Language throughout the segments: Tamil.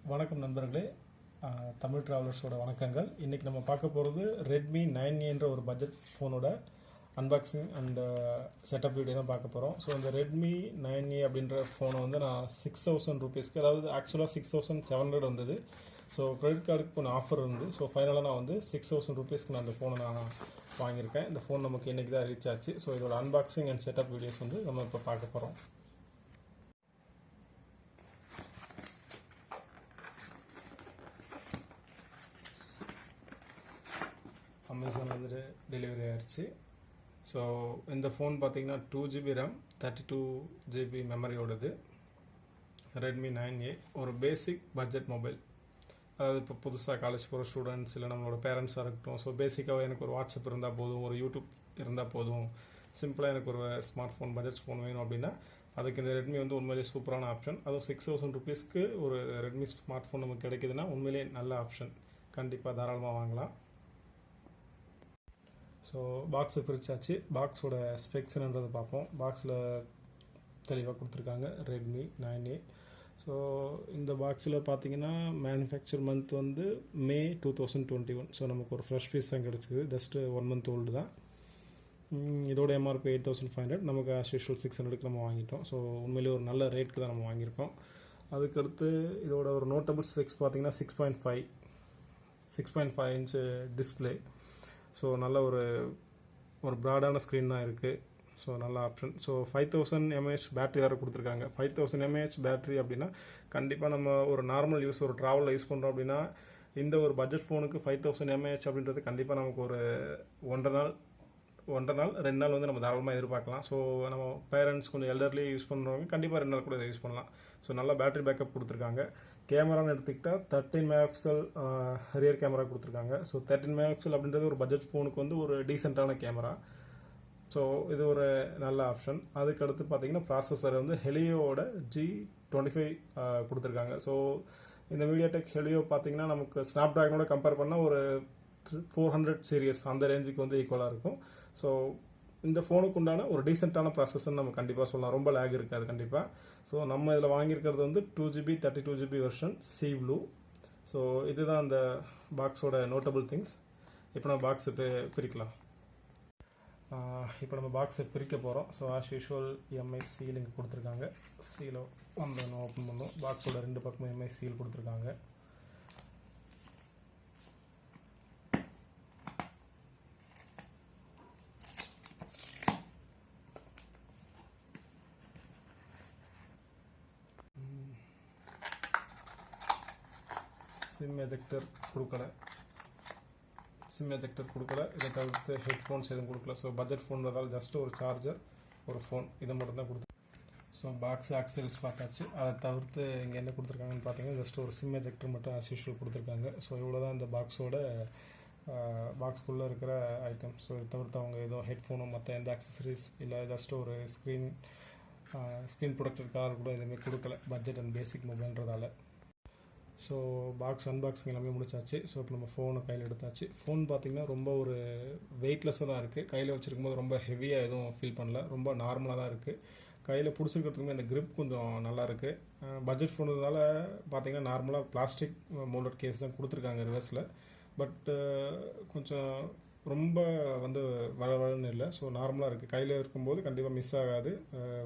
வணக்கம் நண்பர்களே, தமிழ் டிராவலர்ஸோட வணக்கங்கள். இன்றைக்கி நம்ம பார்க்க போகிறது ரெட்மி 9A ஒரு பட்ஜெட் ஃபோனோட அன்பாக்சிங் அண்ட் செட்டப் வீடியோ தான் பார்க்க போகிறோம். ஸோ இந்த ரெட்மி 9A அப்படின்ற ஃபோனை வந்து நான் 6000 ருபீஸ்க்கு, அதாவது ஆக்சுவலாக 6700 வந்தது. ஸோ கிரெடிட் கார்டுக்கு கொஞ்சம் ஆஃபர் இருந்து, ஸோ ஃபைனலாக நான் வந்து 6000 ருபீஸ்க்கு நான் அந்த ஃபோனை நான் வாங்கியிருக்கேன். இந்த ஃபோன் நமக்கு இன்றைக்கி தான் ரீச் ஆச்சு. ஸோ இதோட அன்பாக்சிங் அண்ட் செட்டப் வீடியோஸ் வந்து நம்ம இப்போ பார்க்க போகிறோம். அமேசான் வந்து டெலிவரி ஆயிடுச்சு. ஸோ இந்த ஃபோன் பார்த்தீங்கன்னா 2GB RAM 32GB மெமரியோடது. Redmi 9A ஒரு பேசிக் பட்ஜெட் மொபைல். அதாவது இப்போ புதுசாக காலேஜ் போகிற ஸ்டூடெண்ட்ஸ் இல்லை நம்மளோட பேரண்ட்ஸாக இருக்கட்டும். ஸோ பேசிக்காக எனக்கு ஒரு வாட்ஸ்அப் இருந்தால் போதும், ஒரு யூடியூப் இருந்தால் போதும், சிம்பிளாக எனக்கு ஒரு ஸ்மார்ட் ஃபோன் பட்ஜெட் ஃபோன் வேணும் அப்படின்னா அதுக்கு இந்த ரெட்மி வந்து உண்மையிலேயே சூப்பரான ஆப்ஷன். அதுவும் 6000 ருபீஸ்க்கு ஒரு ரெட்மி ஸ்மார்ட் ஃபோன் நமக்கு கிடைக்குதுன்னா உண்மையிலேயே நல்ல ஆப்ஷன். கண்டிப்பாக தாராளமாக வாங்கலாம். ஸோ பாக்ஸை பிரித்தாச்சு. பாக்ஸோட ஸ்பெக்ஸ் என்னன்றதை பார்ப்போம். பாக்ஸில் தெளிவாக கொடுத்துருக்காங்க ரெட்மி 9A. ஸோ இந்த பாக்ஸில் பார்த்தீங்கன்னா மேனுஃபேக்சர் மந்த் வந்து மே 2021. ஸோ நமக்கு ஒரு ஃப்ரெஷ் பீஸ் தான் கிடச்சிது. ஜஸ்ட்டு 1 மந்த் ஓல்டு தான். இதோட எம்ஆர்பி 8500, நமக்கு ஆஸ் யூஷுவல் 600க்கு நம்ம வாங்கிட்டோம். ஸோ உண்மையிலேயே ஒரு நல்ல ரேட்டுக்கு தான் நம்ம வாங்கியிருக்கோம். அதுக்கடுத்து இதோட ஒரு நோட்டபிள் ஸ்பெக்ஸ் பார்த்தீங்கன்னா 6.5 இன்ச்சு டிஸ்பிளே. ஸோ நல்ல ஒரு ப்ராடான ஸ்க்ரீன் தான் இருக்குது. ஸோ நல்ல ஆப்ஷன். ஸோ 5000 mAh பேட்டரி வேறு கொடுத்துருக்காங்க. 5000 mAh பேட்டரி அப்படின்னா கண்டிப்பாக நம்ம ஒரு நார்மல் யூஸ், ஒரு ட்ராவலில் யூஸ் பண்ணுறோம் அப்படின்னா இந்த ஒரு பட்ஜெட் ஃபோனுக்கு 5000 mAh அப்படின்றது கண்டிப்பாக நமக்கு ஒரு ஒன்றரை நாள் 2 நாள் வந்து நம்ம தாராளமாக எதிர்பார்க்கலாம். ஸோ நம்ம பேரண்ட்ஸ் கொஞ்சம் எல்டர்லி யூஸ் பண்ணுறவங்க கண்டிப்பாக 2 நாள் கூட இதை யூஸ் பண்ணலாம். ஸோ நல்ல பேட்டரி பேக்கப் கொடுத்துருக்காங்க. கேமரான்னு எடுத்துக்கிட்டால் 13 மெகாபிக்சல் ரியர் கேமரா கொடுத்துருக்காங்க. ஸோ 13 மெகாபிக்சல் அப்படின்றது ஒரு பட்ஜெட் ஃபோனுக்கு வந்து ஒரு டீசெண்டான கேமரா. ஸோ இது ஒரு நல்ல ஆப்ஷன். அதுக்கடுத்து பார்த்தீங்கன்னா ப்ராசஸர் வந்து ஹெலியோட G25 கொடுத்துருக்காங்க. ஸோ இந்த மீடியாடெக் ஹெலியோ பார்த்தீங்கன்னா நமக்கு ஸ்னாப் ட்ராகனோட கம்பேர் பண்ணால் ஒரு 400 சீரியஸ் அந்த ரேஞ்சுக்கு வந்து ஈக்குவலாக இருக்கும். ஸோ இந்த ஃபோனுக்கு உண்டான ஒரு டீசெண்டான ப்ராசஸர் நம்ம கண்டிப்பாக சொல்லலாம். ரொம்ப லேக் இருக்காது கண்டிப்பாக. ஸோ நம்ம இதில் வாங்கியிருக்கிறது வந்து 2GB 32GB version C blue. So இதுதான் அந்த பாக்ஸோட நோட்டபிள் திங்ஸ். இப்போ நம்ம பாக்ஸை பிரிக்கலாம். இப்போ நம்ம பாக்ஸை பிரிக்க போகிறோம். So as usual Mi seal இங்கே கொடுத்துருக்காங்க. சீலை வந்து ஓப்பன் பண்ணோம். பாக்ஸோட 2 பக்கமும் எம்ஐ சீல் கொடுத்துருக்காங்க. சிம் எஜெக்டர் கொடுக்கல. இதை தவிர்த்து ஹெட்ஃபோன்ஸ் எதுவும் கொடுக்கல. ஸோ பட்ஜெட் ஃபோன்றதால் ஜஸ்ட் ஒரு சார்ஜர், ஒரு ஃபோன் இதை மட்டும் தான் கொடுத்து. ஸோ பாக்ஸ் ஆக்சரிஸ் பார்த்தாச்சு. அதை தவிர்த்து இங்கே என்ன கொடுத்துருக்காங்கன்னு பார்த்தீங்கன்னா ஜஸ்ட் ஒரு சிம் எஜெக்டர் மட்டும் ஆஸ் யூஷுவல் கொடுத்துருக்காங்க. ஸோ இவ்வளோ தான் இந்த பாக்ஸ்குள்ளே இருக்கிற ஐட்டம். ஸோ இதை தவிர்த்து அவங்க எதுவும் ஹெட்ஃபோனும் மற்ற எந்த ஆக்சசரிஸ் இல்லை ஜஸ்ட் ஒரு ஸ்க்ரீன் ப்ரொடக்டர் கார் கூட எதுவுமே கொடுக்கல பட்ஜெட் அண்ட் பேசிக் மொபைல்ன்றதால. ஸோ பாக்ஸ் அன்பாக்சிங் எல்லாமே முடிச்சாச்சு. ஸோ இப்போ நம்ம ஃபோனை கையில் எடுத்தாச்சு. ஃபோன் பார்த்திங்கன்னா ரொம்ப ஒரு வெயிட்லெஸ்ஸாக தான் இருக்குது. கையில் வச்சுருக்கும் போது ரொம்ப ஹெவியாக எதுவும் ஃபீல் பண்ணல. ரொம்ப நார்மலாக தான் இருக்குது. கையில் பிடிச்சிருக்கிறதுக்குமே அந்த கிரிப் கொஞ்சம் நல்லா இருக்குது. பட்ஜெட் ஃபோனுனால பார்த்திங்கன்னா நார்மலாக பிளாஸ்டிக் மோல்டட் கேஸ் தான் கொடுத்துருக்காங்க ரிவர்ஸில். பட் கொஞ்சம் ரொம்ப வந்து வளவளன்னு இல்லை. ஸோ நார்மலாக இருக்குது. கையில் இருக்கும்போது கண்டிப்பாக மிஸ் ஆகாது,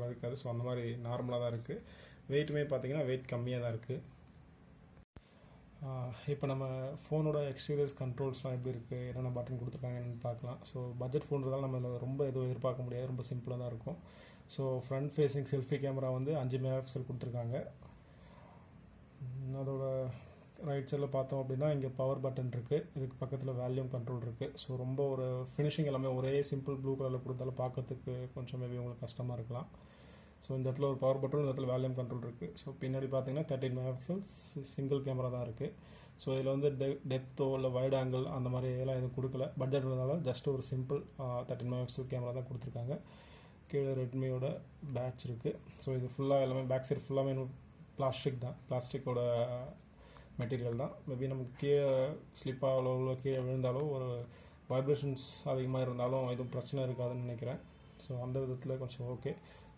வழுக்காது. ஸோ அந்த மாதிரி நார்மலாக தான் இருக்குது. வெயிட்டுமே பார்த்திங்கன்னா வெயிட் கம்மியாக தான் இருக்குது. இப்போ நம்ம ஃபோனோட எக்ஸ்டீரியர்ஸ் கண்ட்ரோல்ஸ்லாம் எப்படி இருக்குது, என்னென்ன பட்டன் கொடுத்துருக்காங்கன்னு பார்க்கலாம். ஸோ பட்ஜெட் ஃபோன்றதால நம்ம இதில் ரொம்ப எதுவும் எதிர்பார்க்க முடியாது. ரொம்ப சிம்பிளாக தான் இருக்கும். So front facing selfie camera வந்து 5 மெகாபிக்சல் கொடுத்துருக்காங்க. அதோட ரைட் சைடில் பார்த்தோம் அப்படின்னா இங்கே பவர் பட்டன் இருக்குது. இதுக்கு பக்கத்தில் வேல்யூம் கண்ட்ரோல் இருக்குது. ஸோ ரொம்ப ஒரு ஃபினிஷிங் எல்லாமே ஒரே சிம்பிள் ப்ளூ கலரில் கொடுத்தாலும் பார்க்கறதுக்கு கொஞ்சம் மேபி உங்களுக்கு கஷ்டமாக இருக்கலாம். ஸோ இந்த இடத்துல ஒரு பவர் பட்டன், இந்த இடத்துல வேல்யூம் கண்ட்ரோல் இருக்குது. ஸோ பின்னாடி பார்த்தீங்கன்னா 13 மெகாபிக்சல் சிங்கிள் கேமரா தான் இருக்குது. ஸோ இதில் வந்து டெப்த்தோ இல்லை வைட் ஆங்கிள் அந்த மாதிரி இதெல்லாம் எதுவும் கொடுக்கல. பட்ஜெட் இருந்தாலும் ஜஸ்ட் ஒரு சிம்பிள் 13 மெகாபிக்சல் கேமரா தான் கொடுத்துருக்காங்க. கீழே ரெட்மியோட பேட்ச் இருக்குது. ஸோ இது ஃபுல்லாக எல்லாமே பேக் சைடு ஃபுல்லாமே பிளாஸ்டிக்கோட மெட்டீரியல் தான். மேபி நமக்கு கீழே ஸ்லிப்பாக கீழே விழுந்தாலும் ஒரு வைப்ரேஷன்ஸ் அதிகமாக இருந்தாலும் எதுவும் பிரச்சனை இருக்காதுன்னு நினைக்கிறேன். ஸோ அந்த விதத்தில் கொஞ்சம் ஓகே.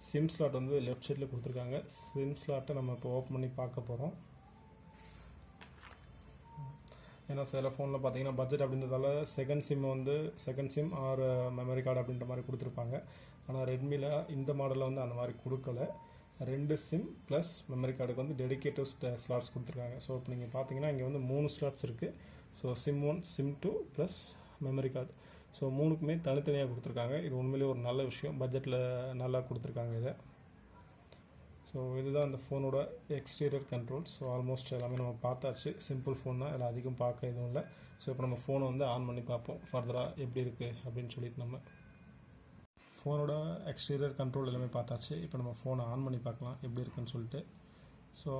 சிம் ஸ்லாட் வந்து லெஃப்ட் சைடில் கொடுத்துருக்காங்க. சிம் ஸ்லாட்டை நம்ம இப்போ ஓப்பன் பண்ணி பார்க்க போகிறோம். ஏன்னா சில ஃபோனில் பார்த்தீங்கன்னா பட்ஜெட் அப்படின்றதால second sim or memory card அப்படின்ற மாதிரி கொடுத்துருப்பாங்க. ஆனால் ரெட்மியில் இந்த மாடலில் வந்து அந்த மாதிரி கொடுக்கல. 2 சிம் ப்ளஸ் மெமரி கார்டுக்கு வந்து டெடிகேட்டிவ் ஸ்லாட்ஸ் கொடுத்துருக்காங்க. ஸோ இப்போ நீங்கள் பார்த்தீங்கன்னா இங்கே வந்து 3 ஸ்லாட்ஸ் இருக்குது. So SIM 1 SIM 2 plus memory card. So 3க்குமே தனித்தனியாக கொடுத்துருக்காங்க. இது உண்மையிலேயே ஒரு நல்ல விஷயம், பட்ஜெட்டில் நல்லா கொடுத்துருக்காங்க இதை. ஸோ இதுதான் அந்த ஃபோனோட எக்ஸ்டீரியர் கண்ட்ரோல். ஸோ ஆல்மோஸ்ட் எல்லாமே நம்ம பார்த்தாச்சு. சிம்பிள் ஃபோன் தான், இதில் அதிகம் பார்க்க எதுவும் இல்லை. ஸோ இப்போ நம்ம ஃபோனை வந்து ஆன் பண்ணி பார்ப்போம் ஃபர்தராக எப்படி இருக்குது அப்படின்னு சொல்லிட்டு. நம்ம ஃபோனோட எக்ஸ்டீரியர் கண்ட்ரோல் எல்லாமே பார்த்தாச்சு. இப்போ நம்ம ஃபோனை ஆன் பண்ணி பார்க்கலாம் எப்படி இருக்குன்னு சொல்லிட்டு. ஸோ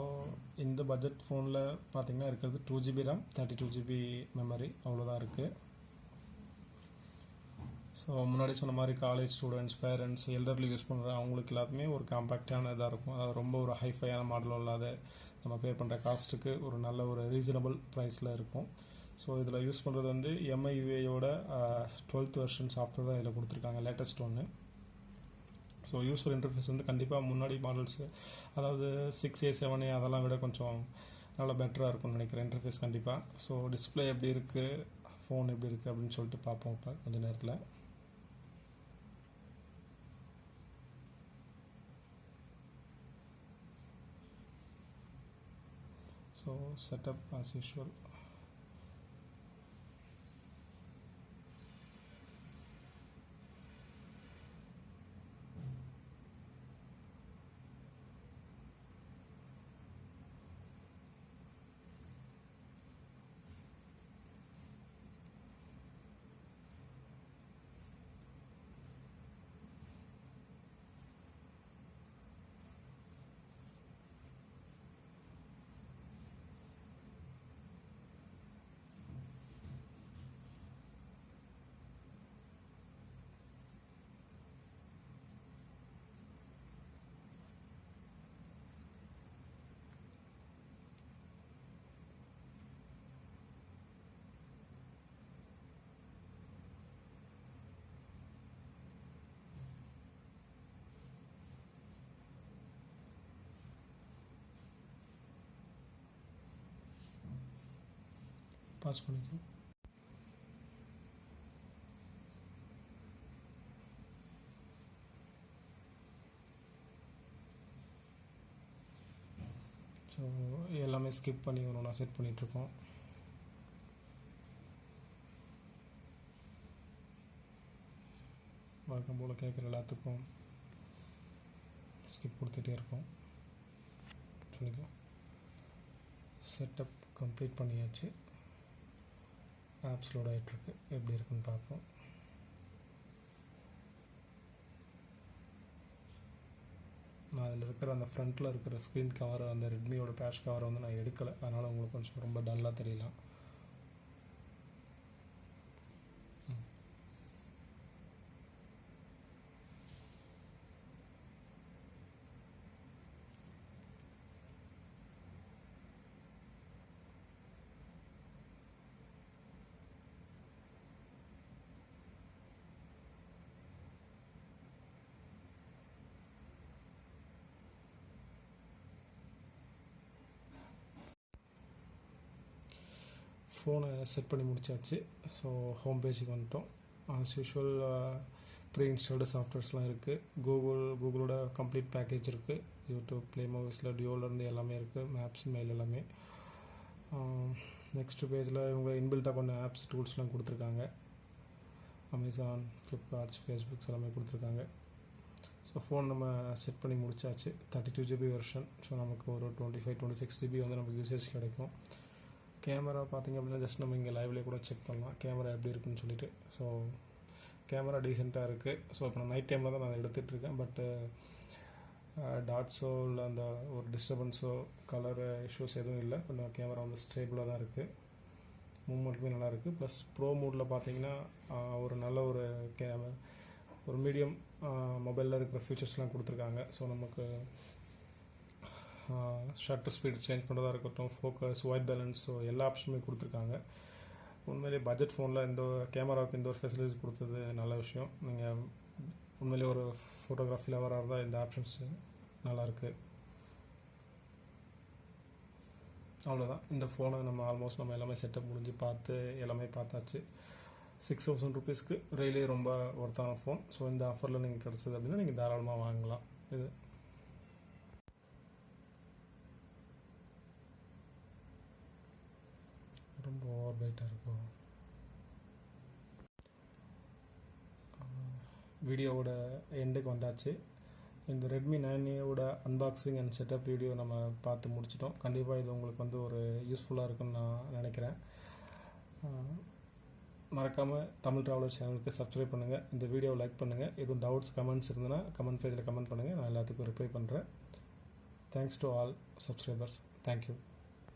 இந்த பட்ஜெட் ஃபோனில் பார்த்திங்கன்னா இருக்கிறது 2GB RAM 32GB மெமரி, அவ்வளோதான் இருக்குது. ஸோ முன்னாடி சொன்ன மாதிரி college students, parents, elderly use பண்ணுற அவங்களுக்கு எல்லாத்துமே ஒரு காம்பேக்டான இதாக இருக்கும். அதாவது ரொம்ப ஒரு ஹைஃபையான மாடலும் இல்லாத, நம்ம பே பண்ணுற காஸ்ட்டுக்கு ஒரு நல்ல ஒரு ரீசனபிள் ப்ரைஸில் இருக்கும். ஸோ இதில் யூஸ் பண்ணுறது வந்து MIUIயோட 12th வெர்ஷன் சாஃப்ட்வேர் தான் இதில் கொடுத்துருக்காங்க, லேட்டஸ்ட் ஒன்று. ஸோ யூஸர் இன்டர்ஃபேஸ் வந்து கண்டிப்பாக முன்னாடி மாடல்ஸு, அதாவது 6A 7A அதெல்லாம் விட கொஞ்சம் நல்லா பெட்டராக இருக்கும்னு நினைக்கிறேன் இன்டர்ஃபேஸ் கண்டிப்பாக. ஸோ டிஸ்பிளே எப்படி இருக்குது, ஃபோன் எப்படி இருக்குது அப்படின்னு சொல்லிட்டு பார்ப்போம் இப்போ கொஞ்சம் நேரத்தில். So setup as usual. Pass பண்ணிக்கோ. ஸோ எல்லாமே ஸ்கிப் பண்ணி ஒன்று செட் பண்ணிகிட்ருக்கோம். வழக்கம் போல் கேட்குற எல்லாத்துக்கும் ஸ்கிப் கொடுத்துட்டே இருக்கோம். சொல்லிக்கோ. செட்டப் கம்ப்ளீட் பண்ணியாச்சு. ஆப்ஸ் லோட் ஆகிட்டுருக்கு, எப்படி இருக்குன்னு பார்ப்போம். நான் அதில் இருக்கிற அந்த ஃப்ரண்ட்டில் இருக்கிற ஸ்க்ரீன் கவரை, அந்த ரெட்மியோட பேஷ் கவரை வந்து நான் எடுக்கலை, அதனால் உங்களுக்கு கொஞ்சம் ரொம்ப டல்லாக தெரியலாம். ஃபோனை செட் பண்ணி முடிச்சாச்சு. ஸோ ஹோம் பேஜுக்கு வந்துட்டோம். ஆஸ் யூஷுவல் ப்ரீ இன்ஸ்டால்டு சாஃப்ட்வேர்ஸ்லாம் இருக்குது. கூகுளோட கம்ப்ளீட் பேக்கேஜ் இருக்குது. யூடியூப், ப்ளே மூவிஸில் டியோலேருந்து எல்லாமே இருக்குது. மேப்ஸ், மெயில் எல்லாமே. நெக்ஸ்ட் பேஜில் இவங்க இன்பில்ட்டாக கொஞ்சம் ஆப்ஸ், டூல்ஸ்லாம் கொடுத்துருக்காங்க. அமேசான், ஃப்ளிப்கார்ட்ஸ், ஃபேஸ்புக்ஸ் எல்லாமே கொடுத்துருக்காங்க. ஸோ ஃபோன் நம்ம செட் பண்ணி முடிச்சாச்சு. 32GB version. ஸோ நமக்கு ஒரு 25-26GB வந்து நமக்கு யூசேஜ் கிடைக்கும். கேமரா பார்த்திங்க அப்படின்னா ஜஸ்ட் நம்ம இங்கே லைவ்லேயே கூட செக் பண்ணலாம் கேமரா எப்படி இருக்குன்னு சொல்லிட்டு. ஸோ கேமரா டீசெண்டாக இருக்குது. ஸோ இப்போ நான் நைட் டைமில் தான் நான் எடுத்துகிட்ருக்கேன். பட்டு டாட்ஸோ இல்லை அந்த ஒரு டிஸ்டர்பன்ஸோ கலர் இஷ்யூஸ் எதுவும் இல்லை. கொஞ்சம் கேமரா வந்து ஸ்டேபிளாக தான் இருக்குது. மூவ்மெண்ட்டுமே நல்லாயிருக்கு. ப்ளஸ் ப்ரோ மூடில் பார்த்தீங்கன்னா ஒரு நல்ல ஒரு மீடியம் மொபைலில் இருக்கிற ஃபீச்சர்ஸ்லாம் கொடுத்துருக்காங்க. ஸோ நமக்கு ஷட்டர் ஸ்பீட் சேஞ்ச் பண்ணுறதா இருக்கட்டும், ஃபோக்கஸ், ஒயிட் பேலன்ஸ், ஸோ எல்லா ஆப்ஷனுமே கொடுத்துருக்காங்க. உண்மையிலே பட்ஜெட் ஃபோனில் இந்த கேமராவுக்கு இந்த ஒரு ஃபெசிலிட்டிஸ் கொடுத்தது நல்ல விஷயம். நீங்கள் உண்மையிலே ஒரு ஃபோட்டோகிராஃபி லவராக இருந்தால் இந்த ஆப்ஷன்ஸ் நல்லாயிருக்கு. அவ்வளோதான். இந்த ஃபோனை நம்ம ஆல்மோஸ்ட் நம்ம எல்லாமே செட்டப் முடிஞ்சு பார்த்து எல்லாமே பார்த்தாச்சு. 6000 ருபீஸ்க்கு ரியலி ரொம்ப ஒர்த்தான ஃபோன். ஸோ இந்த ஆஃபரில் நீங்கள் கிடச்சது அப்படின்னா நீங்கள் தாராளமாக வாங்கலாம். இது ரொம்ப ஓவர் வெயிட்டாக இருக்கும். வீடியோவோட எண்டுக்கு வந்தாச்சு. இந்த ரெட்மி 9ஏவோட அன்பாக்சிங் அண்ட் செட்டப் வீடியோ நம்ம பார்த்து முடிச்சிட்டோம். கண்டிப்பாக இது உங்களுக்கு வந்து ஒரு யூஸ்ஃபுல்லாக இருக்குன்னு நான் நினைக்கிறேன். மறக்காமல் தமிழ் ட்ராவலர் சேனலுக்கு சப்ஸ்கிரைப் பண்ணுங்கள். இந்த வீடியோவை லைக் பண்ணுங்கள். எதுவும் டவுட்ஸ் கமெண்ட்ஸ் இருந்ததுன்னா கமெண்ட் பேஜில் கமெண்ட் பண்ணுங்கள். நான் எல்லாத்துக்கும் ரிப்ளை பண்ணுறேன். Thanks to all subscribers. Thank you.